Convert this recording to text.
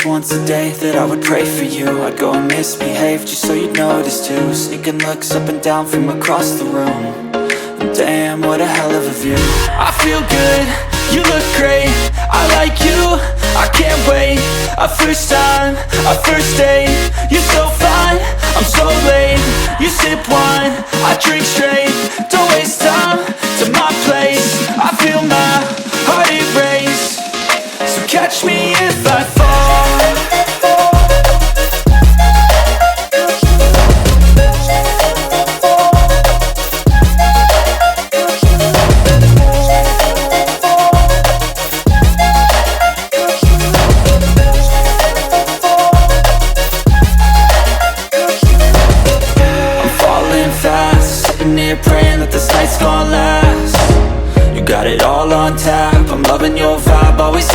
least once a day that I would pray for you. I'd go and misbehave just so you'd notice too. Sneaking looks up and down from across the room. And damn, what a hell of a view. I feel good, you look great, I like you, I can't wait. A first time, a first date, you're so fine, I'm so late. You sip wine, I drink straight, don't waste time to my place. I feel my heart erase, so catch me if I fall. Sitting here praying that this night's gonna last. You got it all on tap, I'm loving your vibe, always